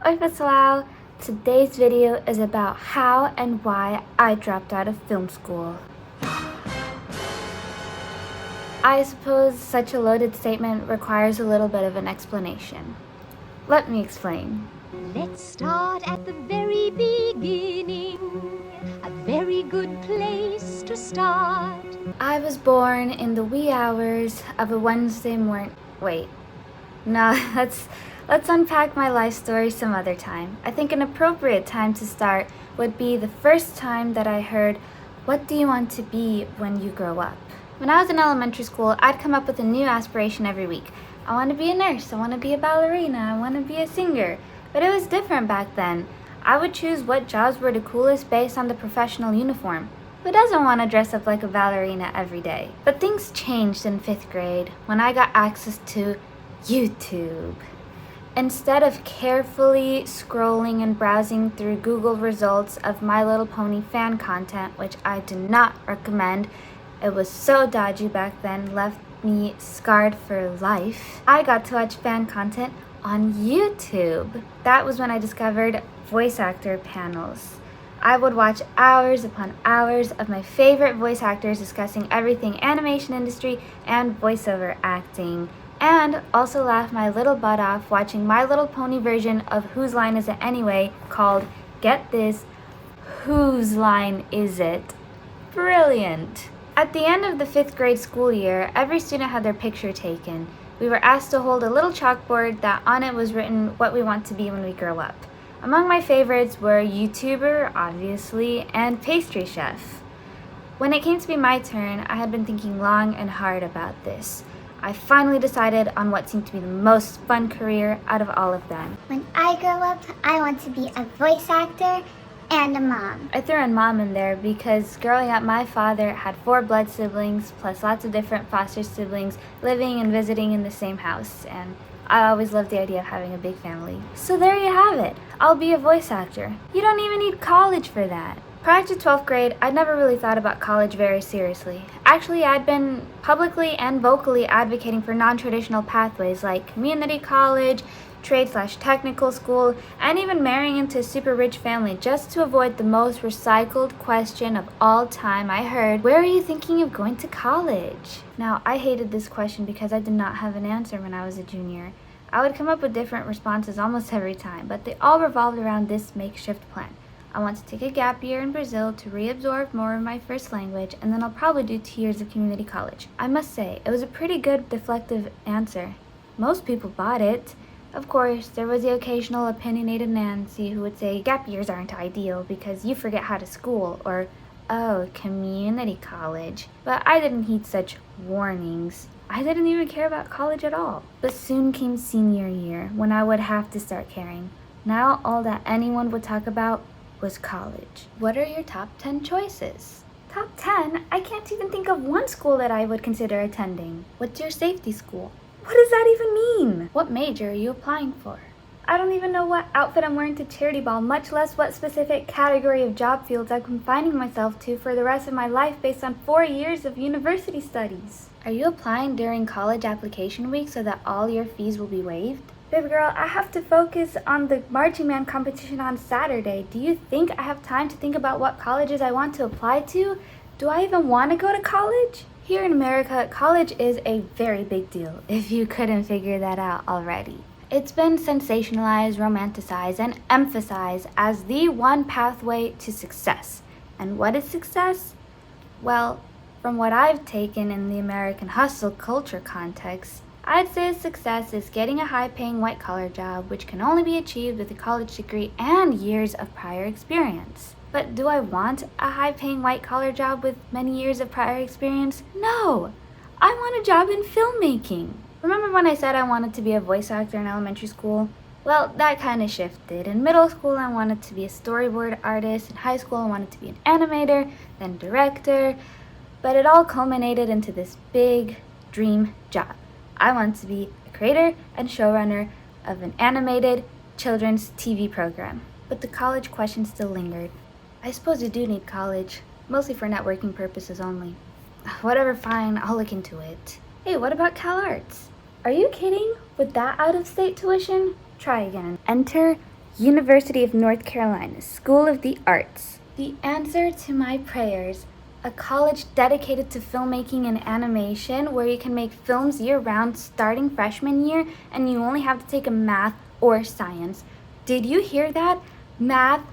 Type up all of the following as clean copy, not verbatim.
Oi pessoal! Today's video is about how and why I dropped out of film school. I suppose such a loaded statement requires a little bit of an explanation. Let me explain. Let's start at the very beginning. A very good place to start. I was born in the wee hours of a Wednesday morning. Wait. No, let's unpack my life story some other time. I think an appropriate time to start would be the first time that I heard, "What do you want to be when you grow up?" When I was in elementary school, I'd come up with a new aspiration every week. I want to be a nurse, I want to be a ballerina, I want to be a singer. But it was different back then. I would choose what jobs were the coolest based on the professional uniform. Who doesn't want to dress up like a ballerina every day? But things changed in 5th grade when I got access to YouTube. Instead of carefully scrolling and browsing through Google results of My Little Pony fan content, which I do not recommend, it was so dodgy back then, left me scarred for life, I got to watch fan content on YouTube. That was when I discovered voice actor panels. I would watch hours upon hours of my favorite voice actors discussing everything animation industry and voiceover acting, and also laugh my little butt off watching My Little Pony version of Whose Line Is It Anyway, called, get this, Whose Line Is It? Brilliant! At the end of the 5th grade school year, every student had their picture taken. We were asked to hold a little chalkboard that on it was written what we want to be when we grow up. Among my favorites were YouTuber, obviously, and pastry chef. When it came to be my turn, I had been thinking long and hard about this. I finally decided on what seemed to be the most fun career out of all of them. When I grow up, I want to be a voice actor and a mom. I threw in mom in there because growing up, my father had 4 blood siblings plus lots of different foster siblings living and visiting in the same house, and I always loved the idea of having a big family. So there you have it. I'll be a voice actor. You don't even need college for that. Prior to 12th grade, I'd never really thought about college very seriously. Actually, I'd been publicly and vocally advocating for non-traditional pathways like community college, trade/technical school, and even marrying into a super rich family just to avoid the most recycled question of all time I heard, "Where are you thinking of going to college?" Now, I hated this question because I did not have an answer when I was a junior. I would come up with different responses almost every time, but they all revolved around this makeshift plan. I want to take a gap year in Brazil to reabsorb more of my first language, and then I'll probably do 2 years of community college. I must say, it was a pretty good deflective answer. Most people bought it. Of course, there was the occasional opinionated Nancy who would say gap years aren't ideal because you forget how to school, or, oh, community college. But I didn't heed such warnings. I didn't even care about college at all. But soon came senior year, when I would have to start caring. Now all that anyone would talk about was college. What are your top 10 choices? Top 10? I can't even think of one school that I would consider attending. What's your safety school? What does that even mean? What major are you applying for? I don't even know what outfit I'm wearing to charity ball, much less what specific category of job fields I'm confining myself to for the rest of my life based on 4 years of university studies. Are you applying during college application week so that all your fees will be waived? Baby girl, I have to focus on the marching band competition on Saturday. Do you think I have time to think about what colleges I want to apply to? Do I even want to go to college? Here in America, college is a very big deal, if you couldn't figure that out already. It's been sensationalized, romanticized, and emphasized as the one pathway to success. And what is success? Well, from what I've taken in the American hustle culture context, I'd say success is getting a high-paying white-collar job which can only be achieved with a college degree and years of prior experience. But do I want a high-paying white-collar job with many years of prior experience? No! I want a job in filmmaking. Remember when I said I wanted to be a voice actor in elementary school? Well, that kind of shifted. In middle school, I wanted to be a storyboard artist. In high school, I wanted to be an animator, then director. But it all culminated into this big dream job. I want to be a creator and showrunner of an animated children's TV program. But the college question still lingered. I suppose you do need college, mostly for networking purposes only. Whatever, fine, I'll look into it. Hey, what about CalArts? Are you kidding? With that out-of-state tuition? Try again. Enter University of North Carolina, School of the Arts. The answer to my prayers. A college dedicated to filmmaking and animation where you can make films year-round starting freshman year and you only have to take a math or science. Did you hear that? Math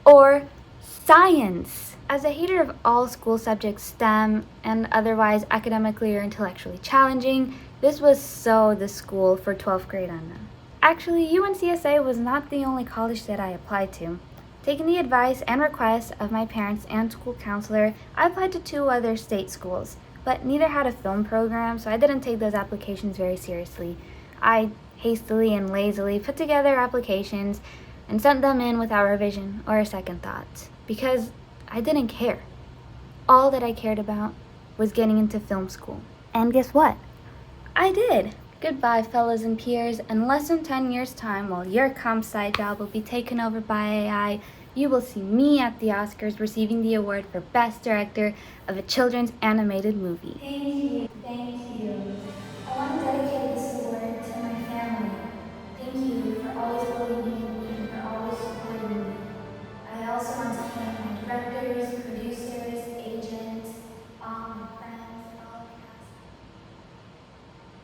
or science. As a hater of all school subjects STEM and otherwise academically or intellectually challenging, this was so the school for 12th grade on them. Actually, UNCSA was not the only college that I applied to. Taking the advice and request of my parents and school counselor, I applied to 2 other state schools, but neither had a film program, so I didn't take those applications very seriously. I hastily and lazily put together applications and sent them in without revision or a second thought, because I didn't care. All that I cared about was getting into film school. And guess what? I did. Goodbye, fellas and peers. In less than 10 years' time, while your comp sci job will be taken over by AI, you will see me at the Oscars receiving the award for Best Director of a Children's Animated Movie. Thank you. I want to dedicate this award to my family. Thank you for always believing in me and for always supporting me. I also want to thank my directors, producers, agents, all my friends, all the cast.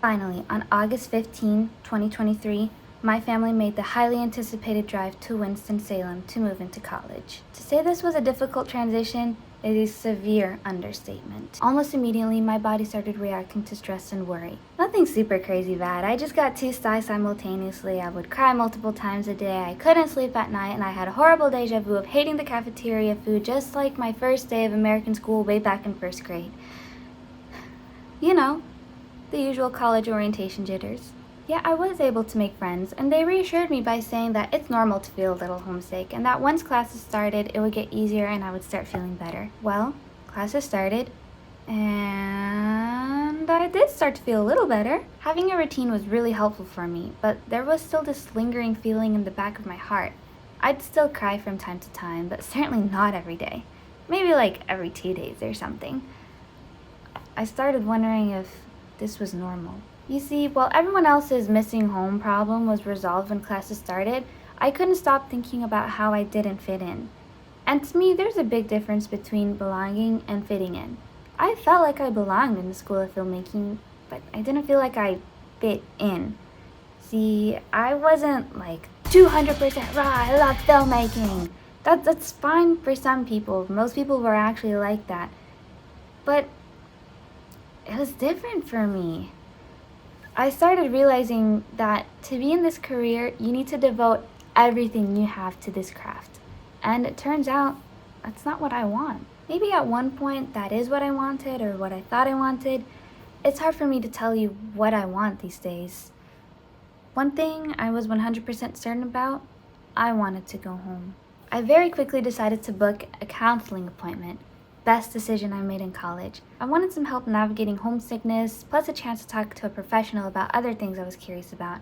Finally, on August 15, 2023, my family made the highly anticipated drive to Winston-Salem to move into college. To say this was a difficult transition is a severe understatement. Almost immediately, my body started reacting to stress and worry. Nothing super crazy bad. I just got 2 sties simultaneously. I would cry multiple times a day. I couldn't sleep at night, and I had a horrible deja vu of hating the cafeteria food, just like my first day of American school way back in 1st grade. You know, the usual college orientation jitters. Yet I was able to make friends, and they reassured me by saying that it's normal to feel a little homesick, and that once classes started, it would get easier and I would start feeling better. Well, classes started, and I did start to feel a little better. Having a routine was really helpful for me, but there was still this lingering feeling in the back of my heart. I'd still cry from time to time, but certainly not every day. Maybe like every 2 days or something. I started wondering if this was normal. You see, while everyone else's missing home problem was resolved when classes started, I couldn't stop thinking about how I didn't fit in. And to me, there's a big difference between belonging and fitting in. I felt like I belonged in the School of Filmmaking, but I didn't feel like I fit in. See, I wasn't like 200% raw, I love filmmaking. That's fine for some people. Most people were actually like that. But it was different for me. I started realizing that to be in this career, you need to devote everything you have to this craft. And it turns out that's not what I want. Maybe at one point that is what I wanted or what I thought I wanted. It's hard for me to tell you what I want these days. One thing I was 100% certain about, I wanted to go home. I very quickly decided to book a counseling appointment. Best decision I made in college. I wanted some help navigating homesickness, plus a chance to talk to a professional about other things I was curious about.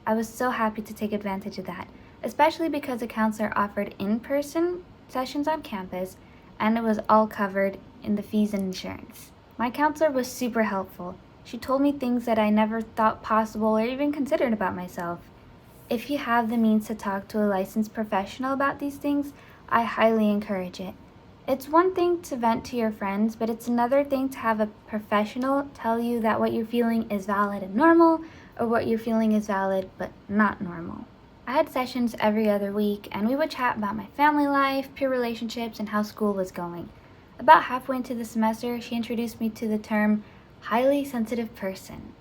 I was so happy to take advantage of that, especially because the counselor offered in-person sessions on campus, and it was all covered in the fees and insurance. My counselor was super helpful. She told me things that I never thought possible or even considered about myself. If you have the means to talk to a licensed professional about these things, I highly encourage it. It's one thing to vent to your friends, but it's another thing to have a professional tell you that what you're feeling is valid and normal, or what you're feeling is valid but not normal. I had sessions every other week, and we would chat about my family life, peer relationships, and how school was going. About halfway into the semester, she introduced me to the term highly sensitive person.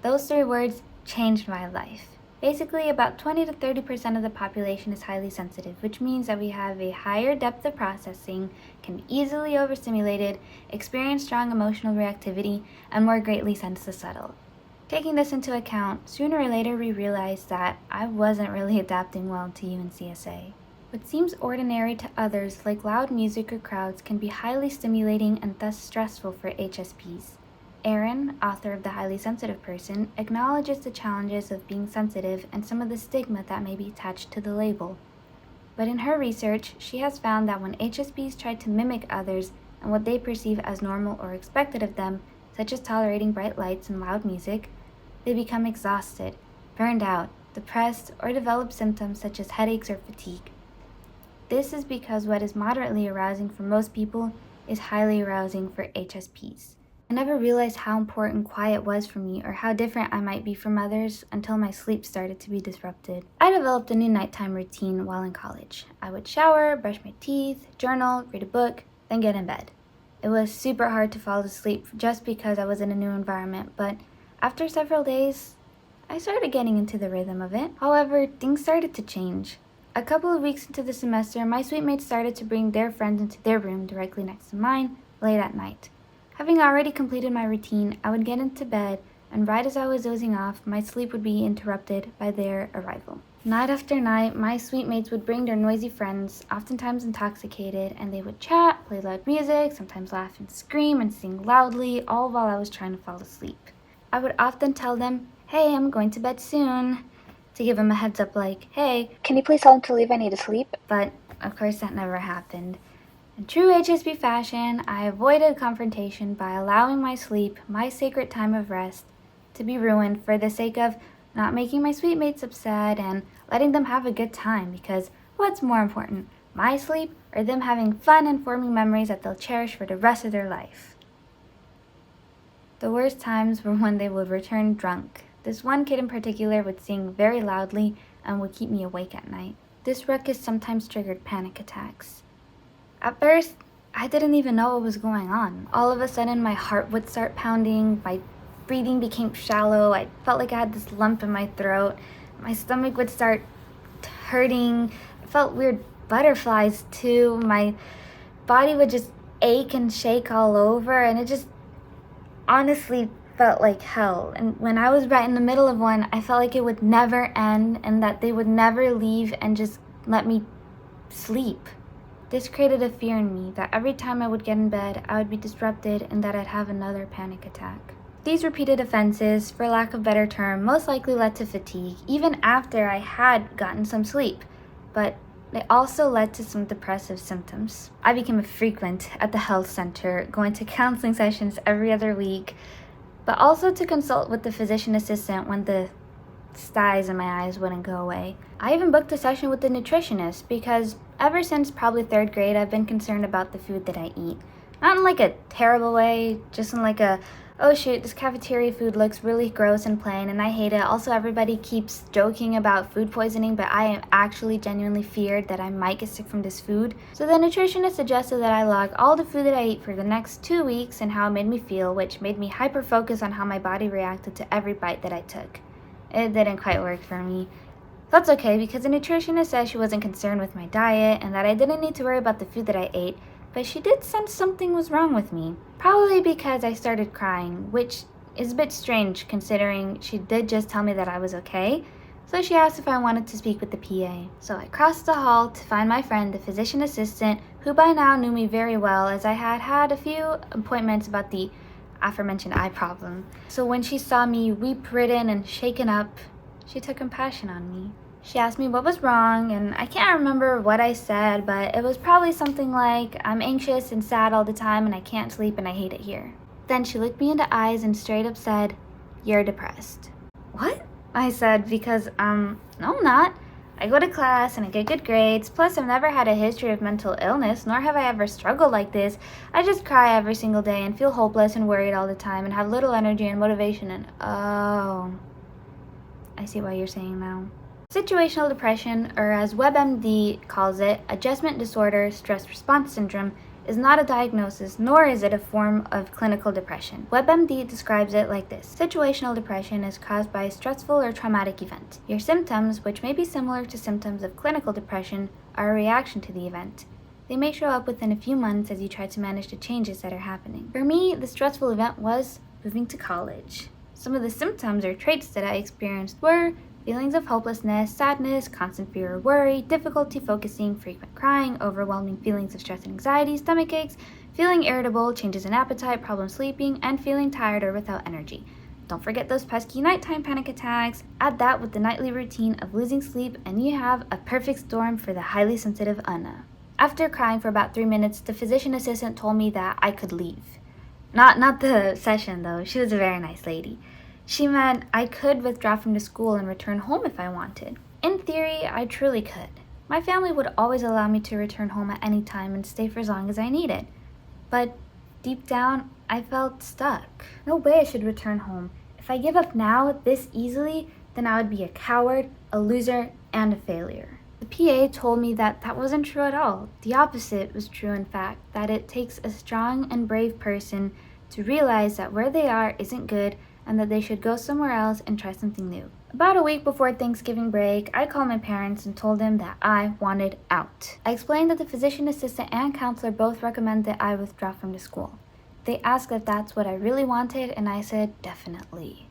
Those 3 words changed my life. Basically, about 20 to 30% of the population is highly sensitive, which means that we have a higher depth of processing, can be easily overstimulated, experience strong emotional reactivity, and more greatly sense the subtle. Taking this into account, sooner or later we realized that I wasn't really adapting well to UNCSA. What seems ordinary to others, like loud music or crowds, can be highly stimulating and thus stressful for HSPs. Aron, author of The Highly Sensitive Person, acknowledges the challenges of being sensitive and some of the stigma that may be attached to the label. But in her research, she has found that when HSPs try to mimic others and what they perceive as normal or expected of them, such as tolerating bright lights and loud music, they become exhausted, burned out, depressed, or develop symptoms such as headaches or fatigue. This is because what is moderately arousing for most people is highly arousing for HSPs. I never realized how important quiet was for me or how different I might be from others until my sleep started to be disrupted. I developed a new nighttime routine while in college. I would shower, brush my teeth, journal, read a book, then get in bed. It was super hard to fall asleep just because I was in a new environment, but after several days, I started getting into the rhythm of it. However, things started to change. A couple of weeks into the semester, my suite mates started to bring their friends into their room directly next to mine late at night. Having already completed my routine, I would get into bed, and right as I was dozing off, my sleep would be interrupted by their arrival. Night after night, my suite mates would bring their noisy friends, oftentimes intoxicated, and they would chat, play loud music, sometimes laugh and scream and sing loudly, all while I was trying to fall asleep. I would often tell them, "Hey, I'm going to bed soon," to give them a heads up like, "Hey, can you please tell them to leave? I need to sleep." But, of course, that never happened. In true HSP fashion, I avoided confrontation by allowing my sleep, my sacred time of rest, to be ruined for the sake of not making my suite mates upset and letting them have a good time, because what's more important, my sleep or them having fun and forming memories that they'll cherish for the rest of their life? The worst times were when they would return drunk. This one kid in particular would sing very loudly and would keep me awake at night. This ruckus sometimes triggered panic attacks. At first, I didn't even know what was going on. All of a sudden, my heart would start pounding, my breathing became shallow, I felt like I had this lump in my throat, my stomach would start hurting, I felt weird butterflies too, my body would just ache and shake all over, and it just honestly felt like hell. And when I was right in the middle of one, I felt like it would never end and that they would never leave and just let me sleep. This created a fear in me that every time I would get in bed, I would be disrupted and that I'd have another panic attack. These repeated offenses, for lack of a better term, most likely led to fatigue, even after I had gotten some sleep, but they also led to some depressive symptoms. I became a frequent at the health center, going to counseling sessions every other week, but also to consult with the physician assistant when the styes in my eyes wouldn't go away. I even booked a session with the nutritionist because ever since probably 3rd grade, I've been concerned about the food that I eat. Not in like a terrible way, just in like a, oh shoot, this cafeteria food looks really gross and plain and I hate it. Also, everybody keeps joking about food poisoning, but I am actually genuinely feared that I might get sick from this food. So the nutritionist suggested that I log all the food that I ate for the next 2 weeks and how it made me feel, which made me hyper-focus on how my body reacted to every bite that I took. It didn't quite work for me. That's okay, because the nutritionist said she wasn't concerned with my diet and that I didn't need to worry about the food that I ate, but she did sense something was wrong with me. Probably because I started crying, which is a bit strange considering she did just tell me that I was okay. So she asked if I wanted to speak with the PA. So I crossed the hall to find my friend, the physician assistant, who by now knew me very well as I had had a few appointments about the aforementioned eye problem. So when she saw me weep-ridden and shaken up, she took compassion on me. She asked me what was wrong, and I can't remember what I said, but it was probably something like, "I'm anxious and sad all the time and I can't sleep and I hate it here." Then she looked me in the eyes and straight up said, "You're depressed." "What?" I said, because, no I'm not. I go to class and I get good grades, plus I've never had a history of mental illness, nor have I ever struggled like this. I just cry every single day and feel hopeless and worried all the time and have little energy and motivation and, oh, I see what you're saying now. Situational depression, or as WebMD calls it, adjustment disorder stress response syndrome, is not a diagnosis, nor is it a form of clinical depression. WebMD describes it like this. Situational depression is caused by a stressful or traumatic event. Your symptoms, which may be similar to symptoms of clinical depression, are a reaction to the event. They may show up within a few months as you try to manage the changes that are happening. For me, the stressful event was moving to college. Some of the symptoms or traits that I experienced were feelings of hopelessness, sadness, constant fear or worry, difficulty focusing, frequent crying, overwhelming feelings of stress and anxiety, stomach aches, feeling irritable, changes in appetite, problems sleeping, and feeling tired or without energy. Don't forget those pesky nighttime panic attacks. Add that with the nightly routine of losing sleep, and you have a perfect storm for the highly sensitive Anna. After crying for about 3 minutes, the physician assistant told me that I could leave. Not the session though, she was a very nice lady. She meant I could withdraw from the school and return home if I wanted. In theory, I truly could. My family would always allow me to return home at any time and stay for as long as I needed. But deep down, I felt stuck. No way I should return home. If I give up now this easily, then I would be a coward, a loser, and a failure. The PA told me that that wasn't true at all. The opposite was true, in fact, that it takes a strong and brave person to realize that where they are isn't good and that they should go somewhere else and try something new. About a week before Thanksgiving break, I called my parents and told them that I wanted out. I explained that the physician assistant and counselor both recommend that I withdraw from the school. They asked if that's what I really wanted, and I said definitely.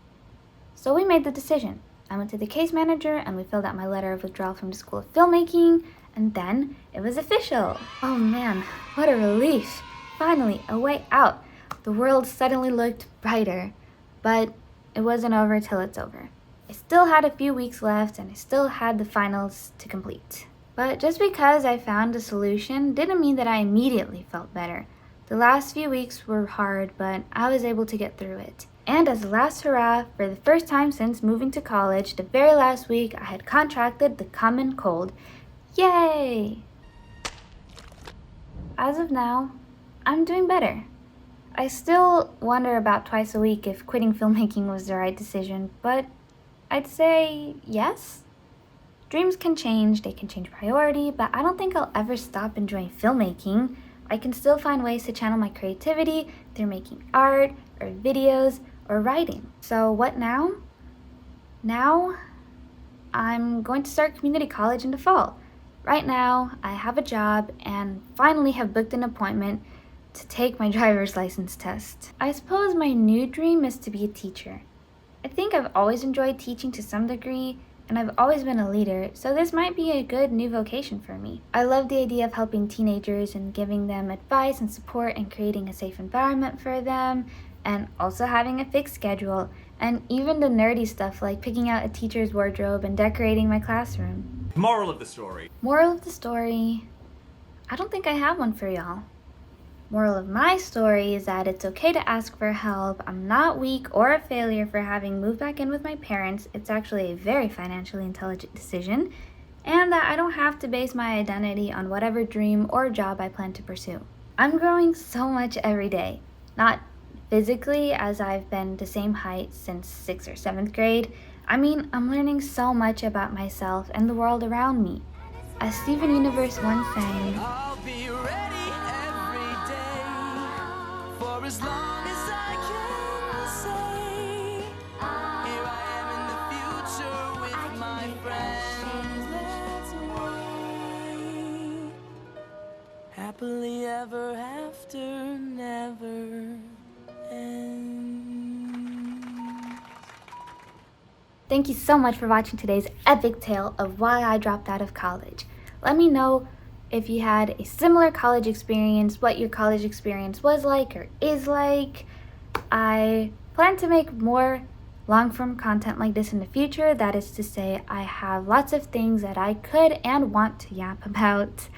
So we made the decision. I went to the case manager and we filled out my letter of withdrawal from the School of Filmmaking, and then it was official. Oh man, what a relief. Finally, a way out. The world suddenly looked brighter, but it wasn't over till it's over. I still had a few weeks left and I still had the finals to complete. But just because I found a solution didn't mean that I immediately felt better. The last few weeks were hard, but I was able to get through it. And as a last hurrah, for the first time since moving to college, the very last week I had contracted the common cold. Yay! As of now, I'm doing better. I still wonder about twice a week if quitting filmmaking was the right decision, but I'd say yes. Dreams can change, they can change priority, but I don't think I'll ever stop enjoying filmmaking. I can still find ways to channel my creativity through making art, or videos, or writing. So what now? Now, I'm going to start community college in the fall. Right now, I have a job and finally have booked an appointment to take my driver's license test. I suppose my new dream is to be a teacher. I think I've always enjoyed teaching to some degree, and I've always been a leader, so this might be a good new vocation for me. I love the idea of helping teenagers and giving them advice and support and creating a safe environment for them, and also having a fixed schedule, and even the nerdy stuff like picking out a teacher's wardrobe and decorating my classroom. Moral of the story. Moral of the story, I don't think I have one for y'all. Moral of my story is that it's okay to ask for help. I'm not weak or a failure for having moved back in with my parents. It's actually a very financially intelligent decision, and that I don't have to base my identity on whatever dream or job I plan to pursue. I'm growing so much every day, not physically, as I've been the same height since 6th or 7th grade. I mean, I'm learning so much about myself and the world around me. As Steven Universe once sang, I'll be ready every day for as long as I can say. Here I am in the future with my friends. Happily ever after, never ends. thank you so much for watching today's epic tale of why I dropped out of college. Let me know if you had a similar college experience, what your college experience was like or is like. I plan to make more long-form content like this in the future. That is to say, I have lots of things that I could and want to yap about.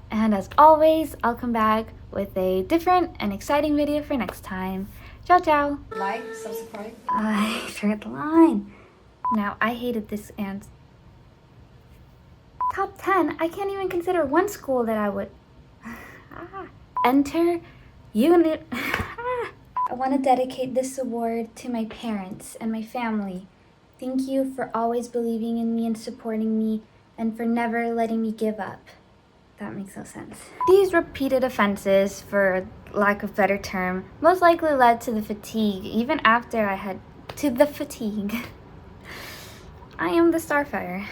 And as always, I'll come back with a different and exciting video for next time. Ciao, ciao. Like, subscribe. I forgot the line. Now, I hated this and top 10. I can't even consider one school that I would enter unit. I want to dedicate this award to my parents and my family. Thank you for always believing in me and supporting me, and for never letting me give up. That makes no sense. These repeated offenses, for lack of better term, most likely led to the fatigue, even after I had to the fatigue. I am the Starfire.